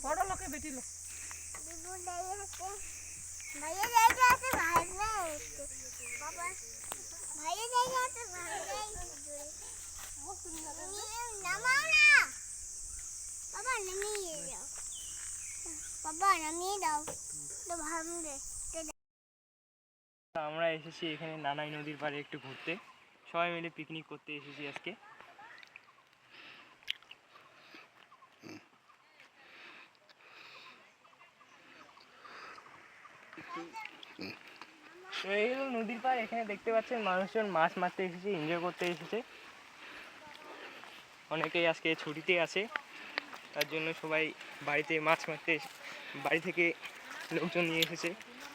বড় লোকে বেটি লোক আমরা এসেছি এখানে নানাই নদীর পাড়ে একটু ঘুরতে, সবাই মিলে পিকনিক করতে এসেছি আজকে। তো এই হলো নদীর পাড়। এখানে দেখতে পাচ্ছেন মানুষজন মাছ মারতে এসেছে, এনজয় করতে এসেছে। অনেকেই আজকে ছুটিতে আছে, তার জন্য সবাই বাড়িতে মাছ মারতে বাড়ি থেকে লোকজন নিয়ে এসেছে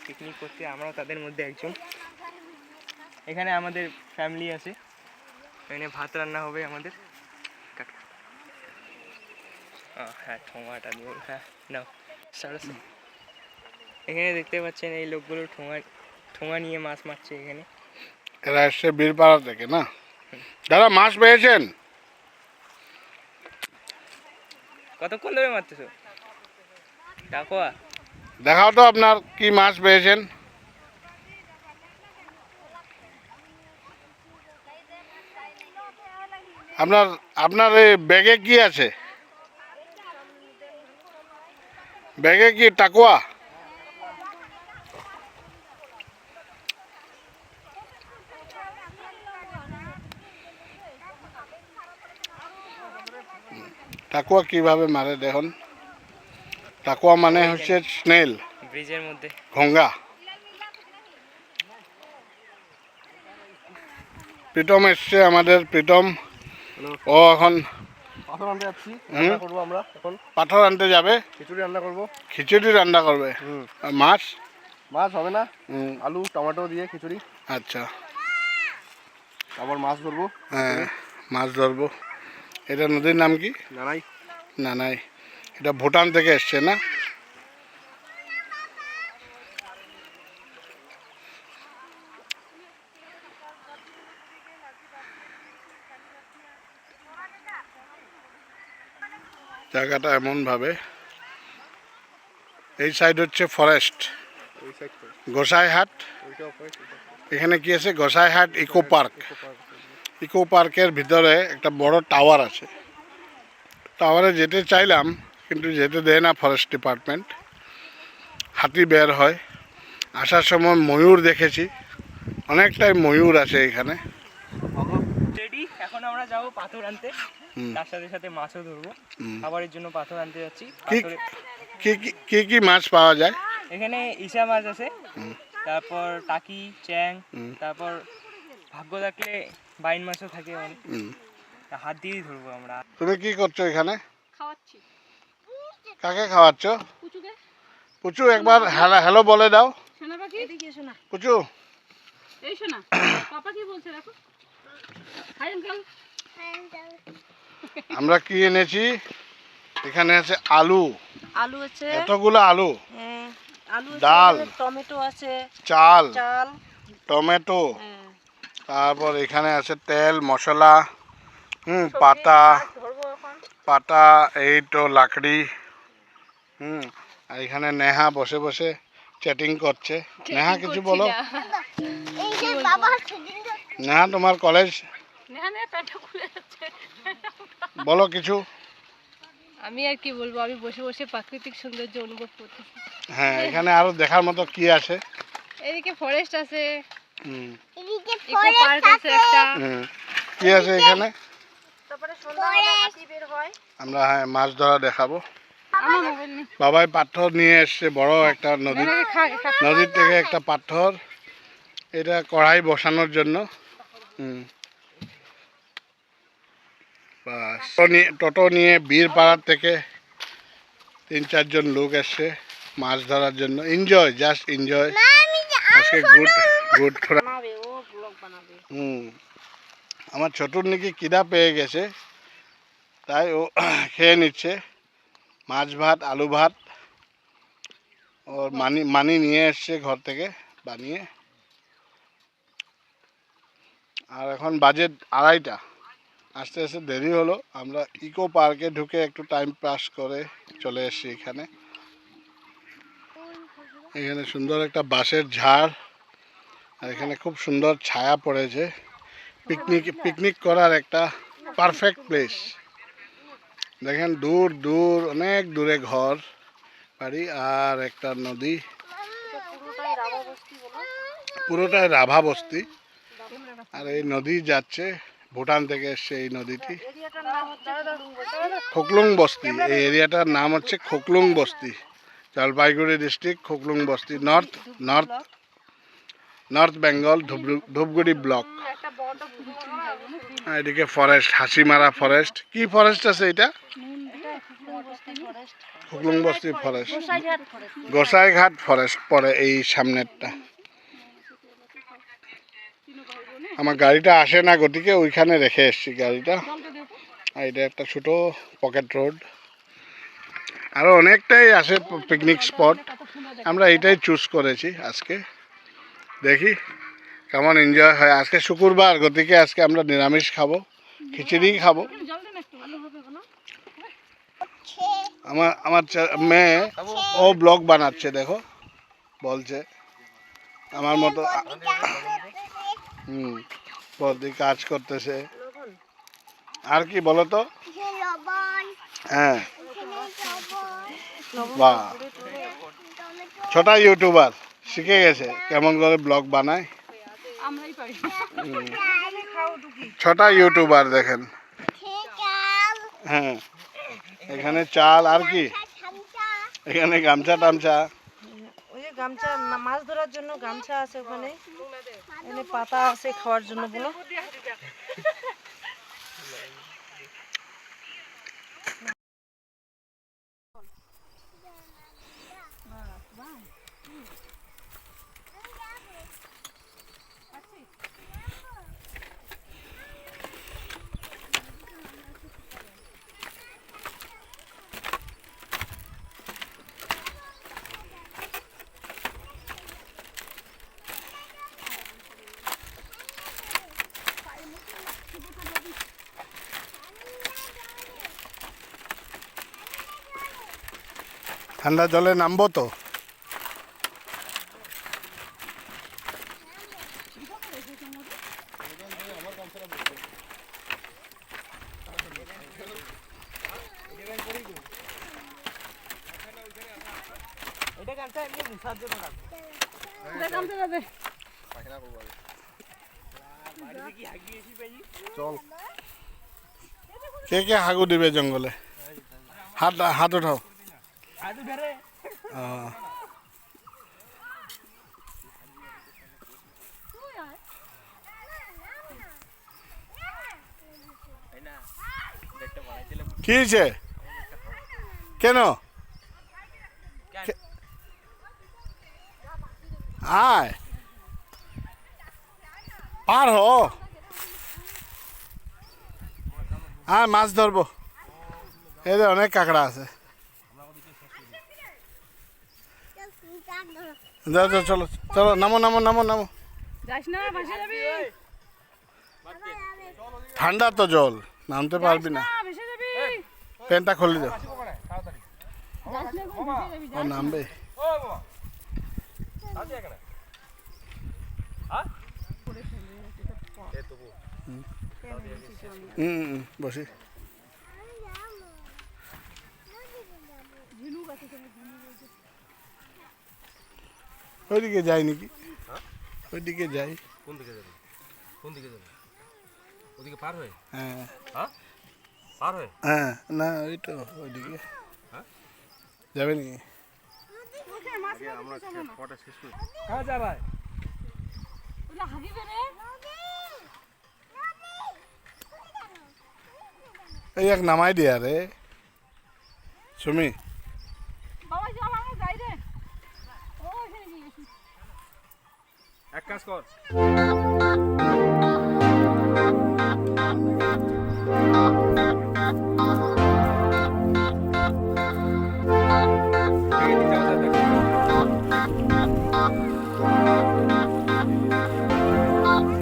পিকনিক করতে, আমরাও তাদের মধ্যে একজন। এখানে আমাদের ফ্যামিলি আছে, এখানে ভাত রান্না হবে আমাদের। হ্যাঁ ঠোঙাটা নিয়ে, হ্যাঁ নাও সারাস। এখানে দেখতে পাচ্ছেন এই লোকগুলো ঠোঙা নিয়ে মাছ মারছে। এখানে এরা এসছে বীরপাড়া থেকে না? দাদা মাছ পেয়েছেন? কতক্ষণ ধরে মারতেছো টাকোয়া? দেখাও তো আপনার কি মাছ পেয়েছেন। আপনার এই ব্যাগে কি আছে? ব্যাগে কি টাকুয়া? টাকুয়া কিভাবে মারে দেখুন। টাকুয়া মানে হচ্ছে স্নেল, ব্রিজের মধ্যে ঘোঙ্গা। প্রীতম এসছে আমাদের, প্রীতম। ও এখন পাথর আনতে যাচ্ছি, রান্না করবো আমরা এখন। পাথর আনতে যাবে, খিচুড়ি রান্না করবো। খিচুড়ি রান্না করবে। আর মাছ? মাছ হবে না, আলু টমেটো দিয়ে খিচুড়ি। আচ্ছা, আবার মাছ ধরবো। হ্যাঁ মাছ ধরবো। এটা নদীর নাম কি? নানাই। নানাই। এটা ভুটান থেকে এসছে না? জায়গাটা এমনভাবে, এই সাইড হচ্ছে ফরেস্ট, গোসাইহাট। এখানে কি আছে? Gosaihat eco park. ইকো পার্কের ভিতরে একটা বড় টাওয়ার আছে। টাওয়ারে যেতে চাইলাম কিন্তু যেতে দেয় না ফরেস্ট ডিপার্টমেন্ট। হাতি বের হয়। আসার সময় ময়ূর দেখেছি, অনেকটাই ময়ূর আছে এখানে। রেডি, এখন আমরা যাবো পাথর আনতে, তার সাথে সাথে মাছও ধরবো। খাবারের জন্য পাথর আনতে যাচ্ছি। কি কি মাছ পাওয়া যায় এখানে? ইসা মাছ আছে, তারপর টাকি, চ্যাং, তারপর ভাগ্য থাকলে বাইন মাছও থাকে অনেক। হাত দিয়েই ধরবো আমরা। তুমি কি করছো এখানে? খাওয়াচ্ছি। কাকে খাওয়াচ্ছ? পুচুকে। পুচু একবার হ্যালো বলে দাও। সোনা পাখি, এদিকে এসো না। পুচু, এই শোনা, পাপা কি বলছে দেখো। Hi uncle. আমরা কি এনেছি? এখানে আছে আলু। আলু আছে, এতগুলো আলু। হ্যাঁ আলু আছে, ডাল, টমেটো আছে, চাল, চাল, টমেটো, হ্যাঁ তারপর এখানে আছে তেল, মশলা, পাতা, পাতা, এই তো লাকড়ি। আর এখানে নেহা বসে বসে চ্যাটিং করছে। নেহা কিছু বলো। নেহা তোমার কলেজ, বলো কিছু। আমি আর কি বলবো, আমি বসে বসে প্রাকৃতিক সৌন্দর্য অনুভব করতেছি। হ্যাঁ এখানে আরো দেখার মতো কি আছে? এদিকে ফরেস্ট আছে, ইকো পার্ক আছে একটা। কি আছে এখানে? তারপরে সন্ধ্যাবেলা হাতি বের হয়। আমরা মাছ ধরা দেখাবো। বাবাই পাথর নিয়ে এসছে, বড় একটা নদীর থেকে একটা পাথর। এটা কড়াই বসানোর জন্য। টোটো নিয়ে বীরপাড়ার থেকে 3-4 জন লোক এসছে মাছ ধরার জন্য। Enjoy, just enjoy. আজকে গুড গুড বানাবে, ও ব্লগ বানাবে। আমার ছোটুর নাকি খিদা পেয়ে গেছে, তাই ও খেয়ে নিচ্ছে মাছ ভাত আলু ভাত। ওর মানি নিয়ে এসছে ঘর থেকে বানিয়ে। আর এখন বাজে 2:30, আস্তে আস্তে দেরি হলো। আমরা ইকো পার্কে ঢুকে একটু টাইম পাস করে চলে এসেছি এখানে। এখানে সুন্দর একটা বাঁশের ঝাড়, আর এখানে খুব সুন্দর ছায়া পড়েছে। পিকনিক করার একটা পারফেক্ট প্লেস। দেখেন দূর দূর অনেক দূরে ঘর বাড়ি আর একটা নদী, পুরোটাই রাভা বস্তি। আর এই নদী যাচ্ছে ভুটান থেকে এসছে এই নদীটি, খোকলুং বস্তি। এই এরিয়াটার নাম হচ্ছে খোকলুং বস্তি, জলপাইগুড়ি ডিস্ট্রিক্ট, খোকলুং বস্তি, নর্থ বেঙ্গল, ধূপগুড়ি ব্লক। এদিকে ফরেস্ট, হাসিমারা ফরেস্ট। কি ফরেস্ট আছে এটা? খোকলুং বস্তি ফরেস্ট, গোসাইঘাট ফরেস্ট পড়ে এই সামনেরটা। আমার গাড়িটা আসে না গতিকে ওইখানে রেখে এসছি গাড়িটা। আর এটা একটা ছোট পকেট রোড। আরও অনেকটাই আছে পিকনিক স্পট, আমরা এইটাই চুজ করেছি আজকে। দেখি কেমন এনজয় হয়। আজকে শুক্রবার গতিকে আজকে আমরা নিরামিষ খাবো, খিচুড়ি খাবো। আমার মেয়ে ও ব্লগ বানাচ্ছে, দেখো বলছে আমার মতো। বৌদি কাজ করতেছে। আর কি বলো তো? হ্যাঁ, বাহ, ছোটা ইউটিউবার শিখে গেছে কেমন করে ব্লগ বানায়। ছোটা ইউটিউবার দেখেন। হ্যাঁ, এখানে চাল আর কি, এখানে গামছা টামছা। ওই যে গামছা, মাছ ধরার জন্য গামছা আছে ওখানে, এখানে পাতা আছে খাওয়ার জন্য বলো। ঠান্ডা জলে নামবো তো। কে কে হাগু দিবে জঙ্গলে? হাত উঠাও। কি হয়েছে? কেন? আয় পার হ, আয় মাছ ধরবো। এদের অনেক কাঁকড়া আছে। যাও যাও, চলো চলো, নামো নামো নামো নামো। ঠান্ডা তো জল, নামতে পারবি না। প্যান্টটা খুলে দাও। ও নামবে। বসি। ওইদিকে যাই নাকি? ওইদিকে যাই। কোন দিকে যাবে? কোন দিকে যাবে? ওদিকে পার হয়ে? হ্যাঁ পার হয়ে? হ্যাঁ, না ওই তো ওইদিকে যাবে নাকি? আমরা কটা শেষ করি। কাজ যাবে? এই এক নামাই দিয়া রে সুমি। এক কাজ কর,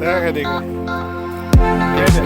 দেখ এদিকে এই যে।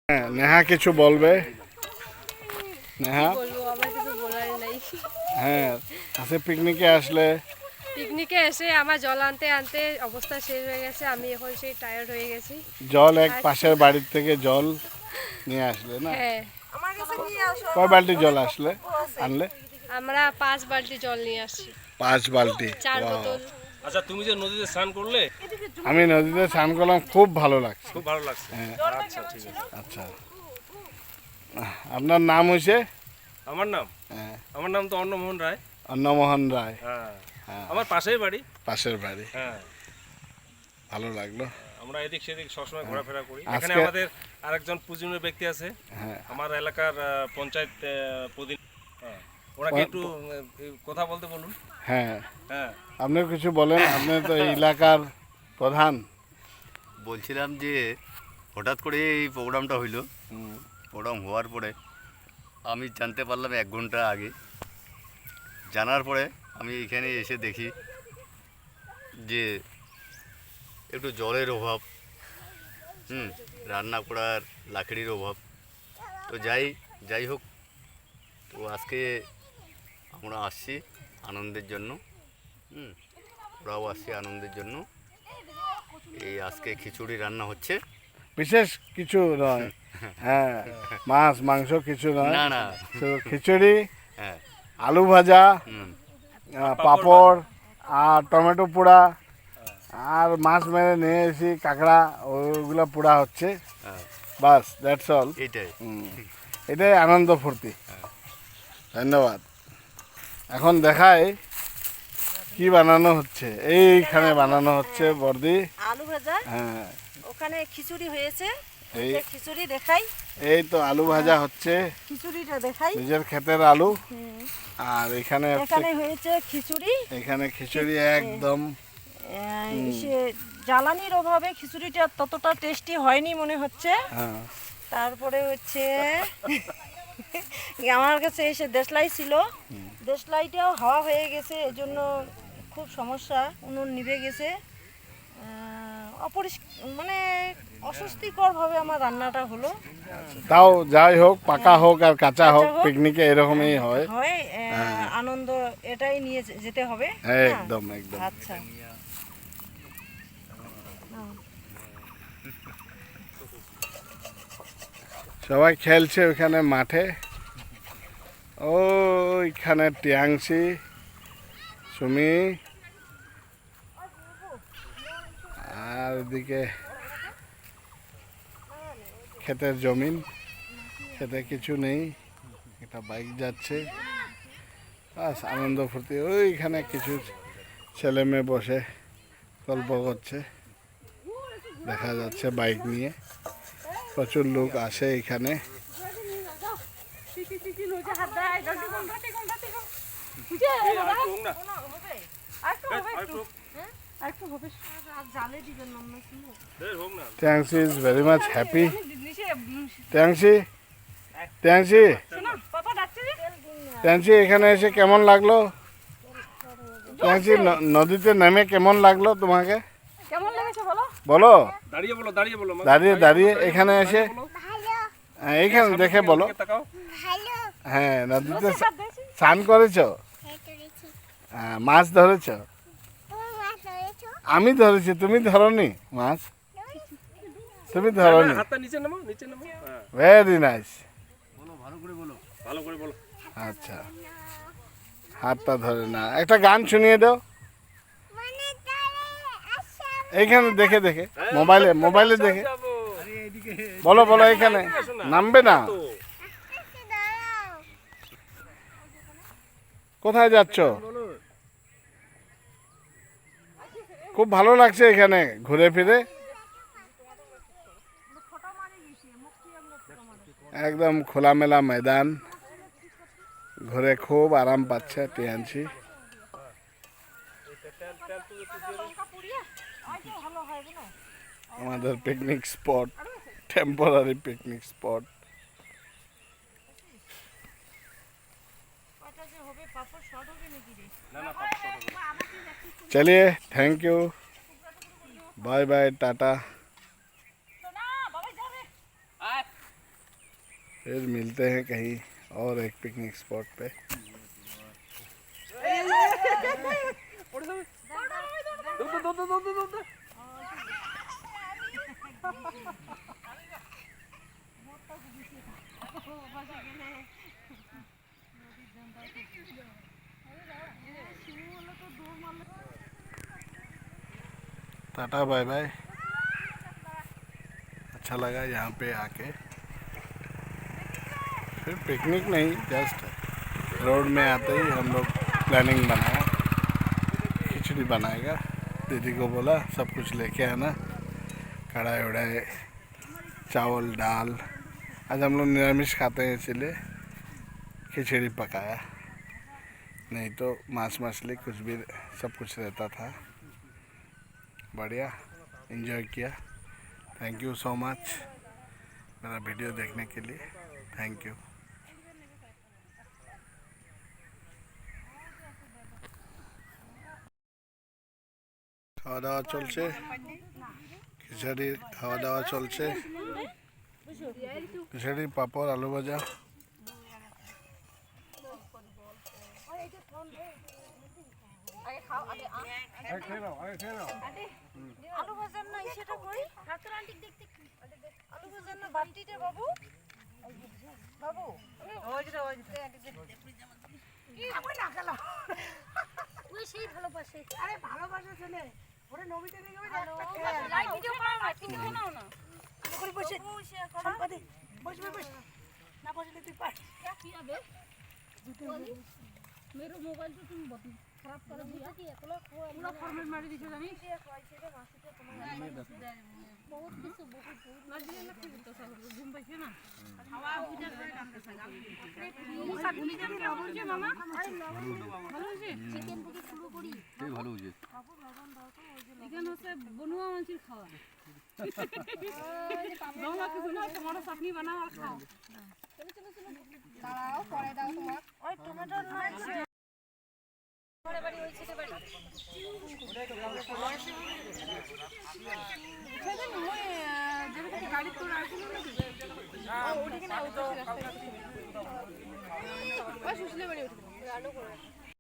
হ্যাঁ, নেহা কিছু বলবে। নেহা, বলবো, আমার কিছু বলার নেই। হ্যাঁ আজকে পিকনিকে আসলে পিকনিকে এসে আমার জল আনতে আনতে অবস্থা শেষ হয়ে গেছে, আমি এখন সেই টায়ার্ড হয়ে গেছি। জল এক পাশের বাড়ির থেকে জল নিয়ে আসলে না? হ্যাঁ, আমার কাছে নিয়ে আসো। কয় বালতি জল আসলে আনলে? আমরা 5 বালতি জল নিয়ে আসছি, 5 বালতি। 4 Wow! বোতল। আচ্ছা তুমি যে নদীতে স্নান করলে আমি নদীতে স্নান করলাম, খুব ভালো লাগছে। খুব ভালো লাগছে। হ্যাঁ। আচ্ছা ঠিক আছে। আচ্ছা, আপনার নাম হয়েছে? আমার নাম, হ্যাঁ, আমার নাম তো অন্নমোহন রায়। অন্নমোহন রায়। হ্যাঁ, হ্যাঁ, আমার পাশেই বাড়ি। পাশের বাড়ি। হ্যাঁ, ভালো লাগলো। আমরা এদিক সেদিক সবসময় ঘোরাফেরা করি। আজকে- এখানে আমাদের আরেকজন পূজনীয় ব্যক্তি আছে, হ্যাঁ, আমার এলাকার পঞ্চায়েত প্রতিনিধি। হ্যাঁ, ওনাকে একটু কথা বলতে বলুন। হ্যাঁ, হ্যাঁ, আপনিও কিছু বলেন, আপনি তো এই এলাকার প্রধান। বলছিলাম যে হঠাৎ করে এই প্রোগ্রামটা হইলো। প্রোগ্রাম হওয়ার পরে আমি জানতে পারলাম 1 ঘন্টা আগে। জানার পরে আমি এখানে এসে দেখি যে একটু জলের অভাব, রান্না করার লাকড়ির অভাব। তো যাই হোক, তো আজকে আমরা আসছি আনন্দের জন্য, ওরাও আসছে আনন্দের জন্য। এই আজকে খিচুড়ি রান্না হচ্ছে। বিশেষ কিছু নয়, হ্যাঁ, মাছ মাংস কিছু নয়, না না, শুধু খিচুড়ি, হ্যাঁ, আলু ভাজা, পাঁপড় আর টমেটো পোড়া, আর মাছ মেরে নিয়ে এসি কাঁকড়া, ওগুলো পোড়া হচ্ছে। হ্যাঁ, বাস, দ্যাটস অল। এইটাই। এটাই আনন্দ ফুর্তি। ধন্যবাদ। এখন দেখায় কি বানানো হচ্ছে। এইখানে বানানো হচ্ছে বর্দি। আলু ভাজা, হ্যাঁ, ওখানে খিচুড়ি হয়েছে। এই যে খিচুড়ি দেখাই, এই তো আলু ভাজা হচ্ছে, খিচুড়িটা দেখাই। নিজের ক্ষেতের আলু। আর এখানে হচ্ছে, এখানে হয়েছে খিচুড়ি। এখানে খিচুড়ি একদম সে জ্বালানির অভাবে খিচুড়িটা ততটা টেস্টি হয়নি মনে হচ্ছে। হ্যাঁ, তারপরে হচ্ছে আমার কাছে এসে দেশলাই ছিল, দেশলাইটাও হাওয়া হয়ে গেছে, এজন্য খুব সমস্যা, উনুন নিভে গেছে। মানে অস্বস্তিকর ভাবে আমার রান্নাটা হলো। তাও যাই হোক, পাকা হোক আর কাঁচা হোক, কাঁচা হোক। পিকনিকে এরকমই হয়। হয় আনন্দ এটাই নিয়ে যেতে হবে। হ্যাঁ, না? একদম একদম। আচ্ছা, সবাই খেলছে ওইখানে মাঠে। ওইখানে টিয়াংসি, সুমি, এদিকে ক্ষেতের জমিন, খেতে কিছু নেই, একটা বাইক যাচ্ছে, বাস আনন্দ ফুর্তি। ওইখানে কিছু ছেলে মেয়ে বসে গল্প করছে, দেখা যাচ্ছে বাইক নিয়ে। প্রচুর লোক আসে এখানে। Tiangxi is very much happy. Tiangxi এখানে এসে কেমন লাগলো? Tiangxi নদীতে নেমে কেমন লাগলো তোমাকে? কেমন লেগেছে বলো? বলো, দাঁড়িয়ে বলো দাঁড়িয়ে এখানে এসে হ্যাঁ, এইখানে দেখে বলো। হ্যাঁ, নদীতে স্নান করেছো? হ্যাঁ, মাছ ধরেছো? আমি ধরেছি, তুমি ধরনি মাছ? তুমি ধরনি? হাতটা নিচে নামো হ্যাঁ ভেরি নাইস। ভালো করে বলো। আচ্ছা, হাতটা ধরে না, একটা গান শুনিয়ে দাও এইখানে দেখে দেখে, মোবাইলে দেখে বলো। এখানে নামবে না? কোথায় যাচ্ছ? খুব ভালো লাগছে এখানে ঘুরে ফিরে, একদম খোলামেলা ময়দান, ঘুরে খুব আরাম পাচ্ছে টিয়াংশি। আমাদের picnic spot, temporary picnic spot. चलिए, थैंक यू, बाय बाय, टाटा। फिर मिलते हैं कहीं और एक पिकनिक स्पॉट पे। टाटा बाय बाय। अच्छा लगा यहाँ पे आके। फिर पिकनिक नहीं, जस्ट रोड में आते ही हम लोग प्लानिंग बनाया, खिचड़ी बनाएगा। दीदी को बोला सब कुछ लेके आना, कढ़ाई उड़ाई, चावल दाल। आज हम लोग निरामिष खाते हैं इसलिए खिचड़ी पकाया, नहीं तो मांस मछली कुछ भी सब कुछ रहता था। बढ़िया एंजॉय किया। थैंक यू सो मच मेरा वीडियो देखने के लिए, थैंक यू। খাওয়া দাওয়া চলছে, খিচুড়ি খাওয়া দাওয়া চলছে, খিচুড়ি পাঁপড় আলু ভাজা। আলু ভাজার না সেটা করি, আলু ভাজার না বাটিটা বাবু, বাবু ওই যে আমার না গেল ওই সেই ভালোবাসে। আরে ভালোবাসা ছেলে ওরে নবীতে নিয়ে গেবে, একটা লাইভ ভিডিও করো না, কিন্তু নাও না করে বসে সম্পাদে বসবে না, বসলে তুই পার কি হবে। मेरे मोबाइल तो तुम खराब कर दिया कि पूरा फॉर्मेट मार दीजिए जानी बहुत কিছু बहुत मार दिया लगते तो सब घूम पाइছে না হাওয়া বুঝা করে কাম করছে এই সাগুনি দেন কেমন যে মামা ভালো হইছে চিকেন থেকে শুরু করি এই ভালো হইছে চিকেন হচ্ছে বনুয়া মাছের খাওয়া বাবা কিছু না টমেটো চাটনি বানাও আর খাও। চলো দাঁড়াও পরে দাও তোমার ওই টমেটো নয় পরে বাড়ি ওই ছেলে বাড়ি সেদিন ওই যেখানে গাড়ি তো রাখছিল না ওদিকে না ওই সুশীলের বাড়ি ওদিকে গাড়ি করে